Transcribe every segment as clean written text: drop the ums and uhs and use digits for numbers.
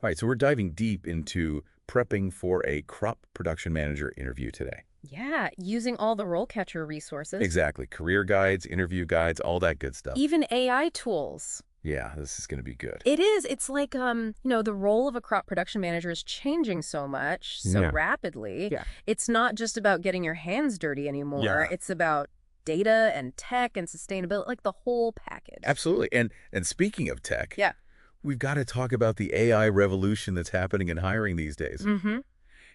All right, so we're diving deep into prepping for a crop production manager interview today. Yeah, using all the RoleCatcher resources, Exactly. Career guides, interview guides, all that good stuff. even AI tools. Yeah, this is going to be good. It is. It's like, the role of a crop production manager is changing so much, so Yeah. rapidly. Yeah. It's not just about getting your hands dirty anymore. Yeah. It's about data and tech and sustainability, like the whole package. Absolutely. And speaking of tech, Yeah. we've got to talk about the AI revolution that's happening in hiring these days. Mm-hmm.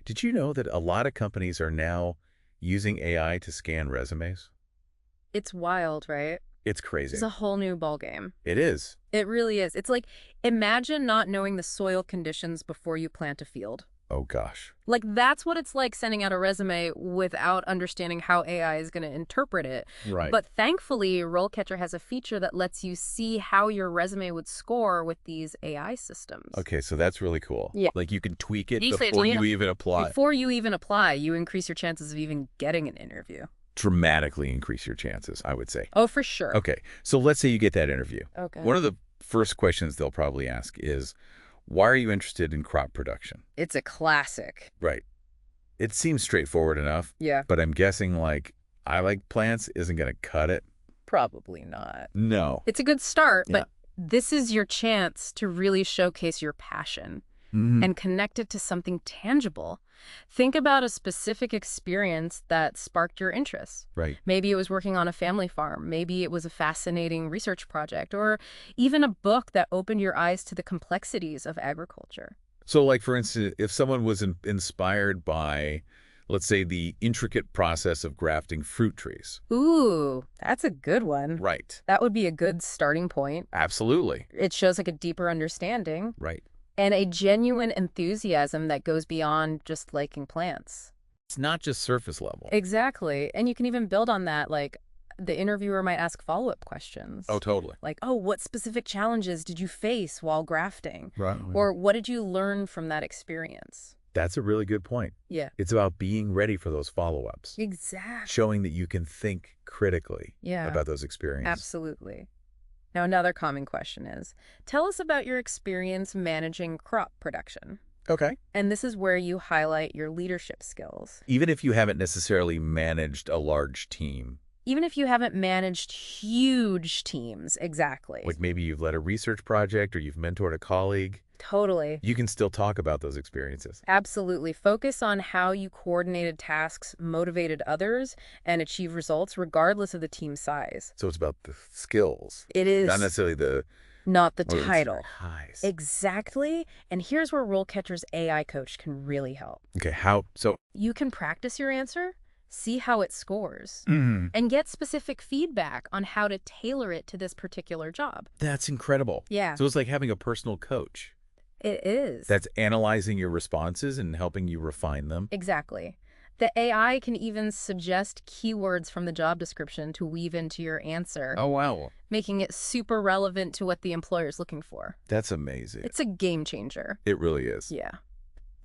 Did you know that a lot of companies are now using AI to scan resumes? It's wild, right? It's crazy. It's a whole new ballgame. It is. It really is. It's like, imagine not knowing the soil conditions before you plant a field. Oh, gosh. Like, that's what it's like sending out a resume without understanding how AI is going to interpret it. Right. But thankfully, RoleCatcher has a feature that lets you see how your resume would score with these AI systems. Okay, so that's really cool. Yeah. Like you can tweak it These before days, you even apply. Before you even apply, you increase your chances of even getting an interview. Dramatically increase your chances, I would say. Oh, for sure. Okay, so let's say you get that interview. Okay. One of the first questions they'll probably ask is, why are you interested in crop production? It's a classic. Right. It seems straightforward enough, Yeah. but I'm guessing like, I like plants isn't going to cut it. Probably not. No. It's a good start, Yeah. but this is your chance to really showcase your passion Mhm. and connect it to something tangible. Think about a specific experience that sparked your interest. Right. Maybe it was working on a family farm. Maybe it was a fascinating research project, or even a book that opened your eyes to the complexities of agriculture. So like, for instance, if someone was inspired by, let's say, the intricate process of grafting fruit trees. Ooh, that's a good one. Right. That would be a good starting point. Absolutely. It shows like a deeper understanding Right. and a genuine enthusiasm that goes beyond just liking plants. It's not just surface level. Exactly. And you can even build on that. Like, the interviewer might ask follow-up questions. Oh, totally. Like, oh, what specific challenges did you face while grafting? Right. Or what did you learn from that experience? That's a really good point. Yeah. It's about being ready for those follow-ups, Exactly. showing that you can think critically Yeah. about those experiences. Absolutely. Now, another common question is, tell us about your experience managing crop production. Okay. And this is where you highlight your leadership skills. Even if you haven't necessarily managed a large team, Even if you haven't managed huge teams, exactly. like maybe you've led a research project or you've mentored a colleague, Totally. you can still talk about those experiences. Absolutely. Focus on how you coordinated tasks, motivated others, and achieve results regardless of the team size. So it's about the skills, It is not necessarily the not the motivates title. or highs. Exactly. And here's where RoleCatcher's AI coach can really help. Okay, how? So, You can practice your answer, see how it scores, mm, and get specific feedback on how to tailor it to this particular job. that's incredible. Yeah, So it's like having a personal coach it is. that's analyzing your responses and helping you refine them. Exactly. The AI can even suggest keywords from the job description to weave into your answer, Oh, wow. making it super relevant to what the employer is looking for. That's amazing. It's a game changer. It really is. Yeah.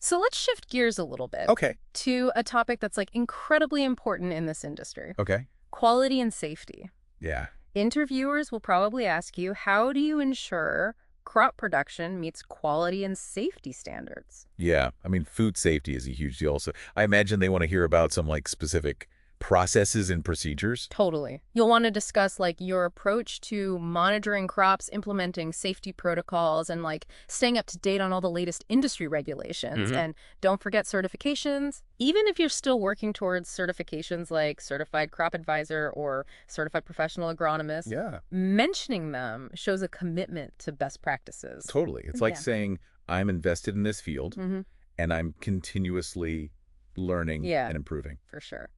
So let's shift gears a little bit Okay. to a topic that's like incredibly important in this industry: Okay. quality and safety. Yeah. Interviewers will probably ask you, how do you ensure crop production meets quality and safety standards? Yeah. I mean, food safety is a huge deal. So I imagine they want to hear about some like specific processes and procedures. Totally. You'll want to discuss like your approach to monitoring crops, implementing safety protocols, and like staying up to date on all the latest industry regulations. Mhm. And don't forget certifications. Even if you're still working towards certifications like Certified Crop Advisor or Certified Professional Agronomist, Yeah. mentioning them shows a commitment to best practices. Totally. It's like Yeah. saying, I'm invested in this field Mm-hmm. and I'm continuously learning Yeah. and improving. For sure.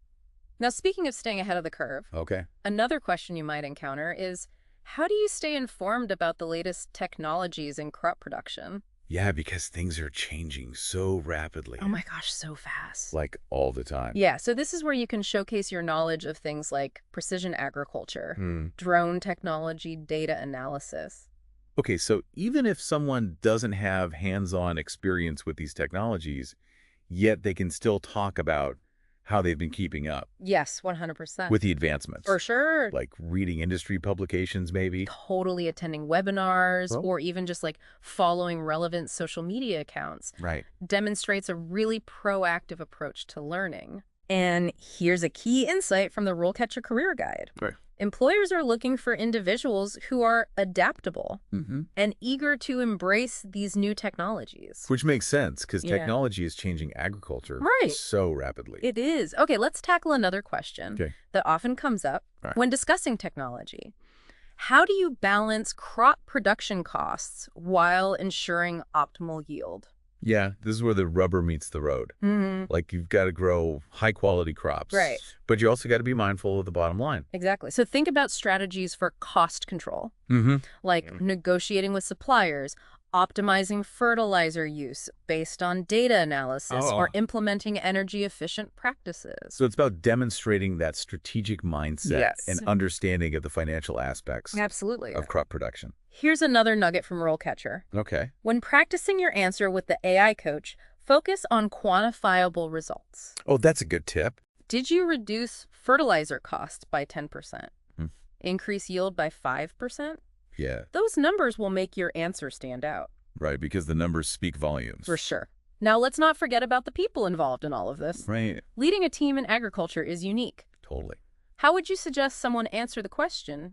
Now, speaking of staying ahead of the curve, Okay. another question you might encounter is, how do you stay informed about the latest technologies in crop production? Yeah, because things are changing so rapidly. Oh my gosh, so fast. Like all the time. Yeah, so this is where you can showcase your knowledge of things like precision agriculture, drone technology, data analysis. Okay, so even if someone doesn't have hands-on experience with these technologies, yet they can still talk about how they've been keeping up Yes, 100%. with the advancements. For sure. Like reading industry publications, maybe. Totally attending webinars Well, or even just like following relevant social media accounts right. demonstrates a really proactive approach to learning. And here's a key insight from the RoleCatcher Career Guide. Right. Employers are looking for individuals who are adaptable Mm-hmm. and eager to embrace these new technologies. Which makes sense because Yeah. technology is changing agriculture Right. so rapidly. It is. Okay, let's tackle another question Okay. that often comes up All right. when discussing technology. How do you balance crop production costs while ensuring optimal yield? Yeah, this is where the rubber meets the road. Like you've got to grow high-quality crops. Right. But you also got to be mindful of the bottom line. Exactly. So think about strategies for cost control, Mm-hmm. like negotiating with suppliers, optimizing fertilizer use based on data analysis, Oh. or implementing energy-efficient practices. So it's about demonstrating that strategic mindset Yes. and understanding of the financial aspects Absolutely. of crop production. Here's another nugget from RoleCatcher. Okay. When practicing your answer with the AI coach, focus on quantifiable results. Oh, that's a good tip. Did you reduce fertilizer costs by 10%? Hmm. Increase yield by 5%? Yeah, Those numbers will make your answer stand out. right, because the numbers speak volumes. For sure. Now, let's not forget about the people involved in all of this. Right. Leading a team in agriculture is unique. Totally. How would you suggest someone answer the question,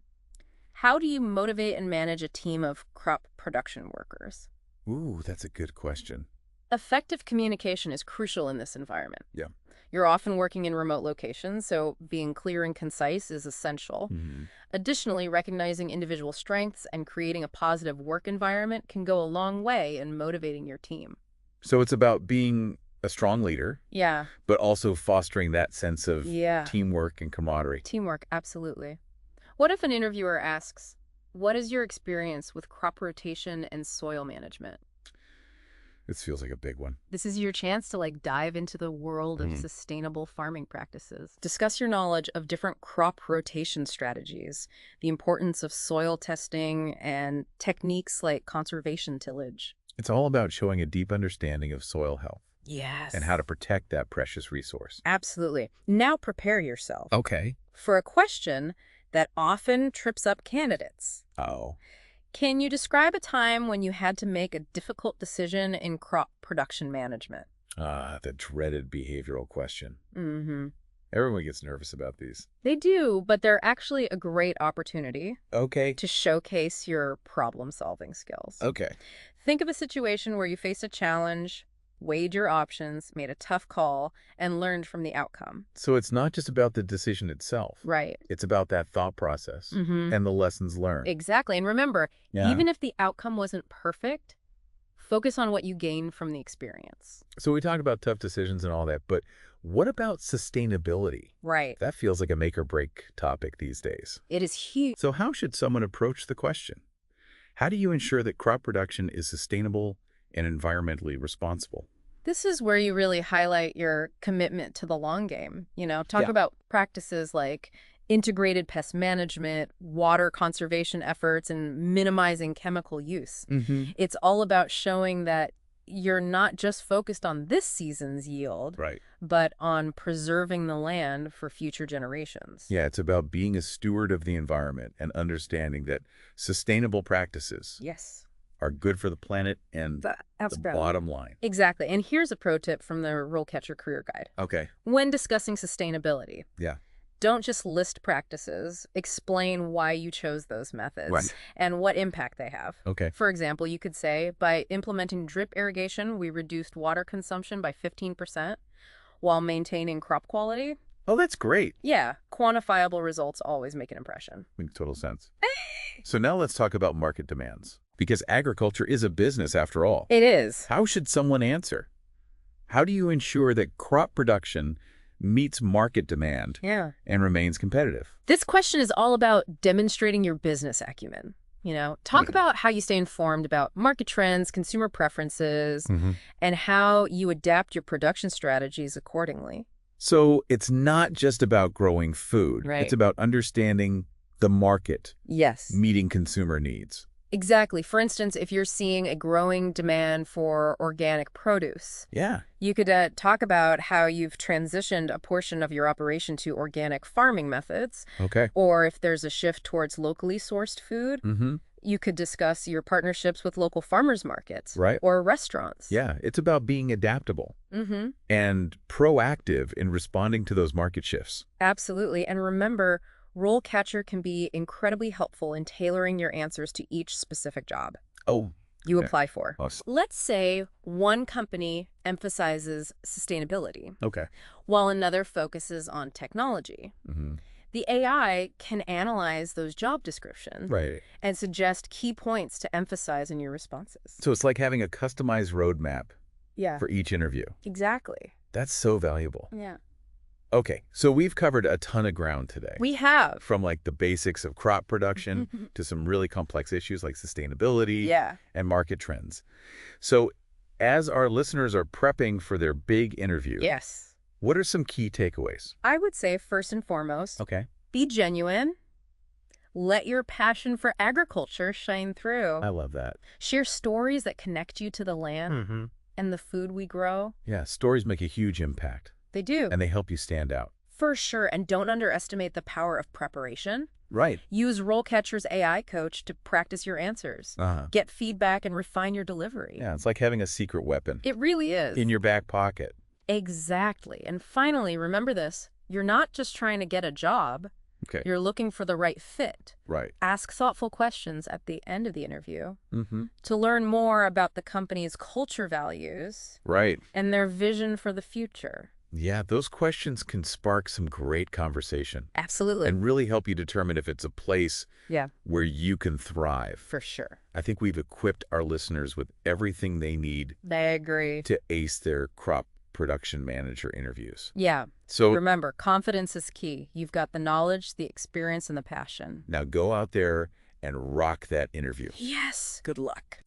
how do you motivate and manage a team of crop production workers? Ooh, that's a good question. Effective communication is crucial in this environment. Yeah. You're often working in remote locations, so being clear and concise is essential. Mm-hmm. Additionally, recognizing individual strengths and creating a positive work environment can go a long way in motivating your team. So it's about being a strong leader, Yeah. but also fostering that sense of Yeah. teamwork and camaraderie. Teamwork, absolutely. What if an interviewer asks, what is your experience with crop rotation and soil management? This feels like a big one. This is your chance to dive into the world of sustainable farming practices. Discuss your knowledge of different crop rotation strategies, the importance of soil testing, and techniques like conservation tillage. It's all about showing a deep understanding of soil health Yes. and how to protect that precious resource. Absolutely. Now prepare yourself Okay. for a question that often trips up candidates. Oh. Can you describe a time when you had to make a difficult decision in crop production management? The dreaded behavioral question. Mm-hmm. Everyone gets nervous about these. They do, but they're actually a great opportunity Okay. to showcase your problem-solving skills. Okay. Think of a situation where you faced a challenge, weighed your options, made a tough call, and learned from the outcome. So it's not just about the decision itself. Right. It's about that thought process Mm-hmm. and the lessons learned. Exactly. And remember, Yeah. even if the outcome wasn't perfect, focus on what you gained from the experience. So we talked about tough decisions and all that, but what about sustainability? Right. That feels like a make or break topic these days. It is huge. So how should someone approach the question? How do you ensure that crop production is sustainable and environmentally responsible? This is where you really highlight your commitment to the long game. Talk Yeah. about practices like integrated pest management, water conservation efforts, and minimizing chemical use. Mm-hmm. It's all about showing that you're not just focused on this season's yield, Right. but on preserving the land for future generations. Yeah, it's about being a steward of the environment and understanding that sustainable practices Yes. are good for the planet and the bottom line. Exactly. And here's a pro tip from the RoleCatcher Career Guide. Okay. When discussing sustainability, Yeah. don't just list practices, explain why you chose those methods Right. and what impact they have. Okay. For example, you could say, by implementing drip irrigation, we reduced water consumption by 15% while maintaining crop quality. Oh, that's great. Yeah, quantifiable results always make an impression. Makes total sense. So now let's talk about market demands, because agriculture is a business after all. It is. How should someone answer? How do you ensure that crop production meets market demand and remains competitive? This question is all about demonstrating your business acumen. Talk about how you stay informed about market trends, consumer preferences, and how you adapt your production strategies accordingly. So it's not just about growing food. Right. It's about understanding the market, Yes. meeting consumer needs. Exactly. For instance, if you're seeing a growing demand for organic produce, Yeah. you could talk about how you've transitioned a portion of your operation to organic farming methods, Okay. or if there's a shift towards locally sourced food, Mm-hmm. you could discuss your partnerships with local farmers markets Right. or restaurants. Yeah, it's about being adaptable Mm-hmm. and proactive in responding to those market shifts. Absolutely. And remember, RoleCatcher can be incredibly helpful in tailoring your answers to each specific job Oh, you yeah. apply for. Awesome. Let's say one company emphasizes sustainability, Okay. while another focuses on technology. Mm-hmm. The AI can analyze those job descriptions Right. and suggest key points to emphasize in your responses. So it's like having a customized roadmap Yeah, for each interview. exactly. That's so valuable. Yeah. Okay, so we've covered a ton of ground today. We have. From like the basics of crop production to some really complex issues like sustainability Yeah. and market trends. So as our listeners are prepping for their big interview, Yes. what are some key takeaways? I would say, first and foremost, Okay. be genuine. Let your passion for agriculture shine through. I love that. Share stories that connect you to the land Mm-hmm. and the food we grow. Yeah, stories make a huge impact, They do. and they help you stand out. For sure. And don't underestimate the power of preparation. Right. Use RoleCatcher's AI coach to practice your answers. Uh-huh. Get feedback and refine your delivery. Yeah, it's like having a secret weapon It really is. in your back pocket. Exactly. And finally, remember this. You're not just trying to get a job. Okay. You're looking for the right fit. Right. Ask thoughtful questions at the end of the interview Mm-hmm. to learn more about the company's culture values Right. and their vision for the future. Yeah, those questions can spark some great conversation Absolutely. and really help you determine if it's a place Yeah, where you can thrive. for sure. I think we've equipped our listeners with everything they need I agree. to ace their crop production manager interviews. Yeah. So Remember, confidence is key. You've got the knowledge, the experience, and the passion. now go out there and rock that interview. Yes. Good luck.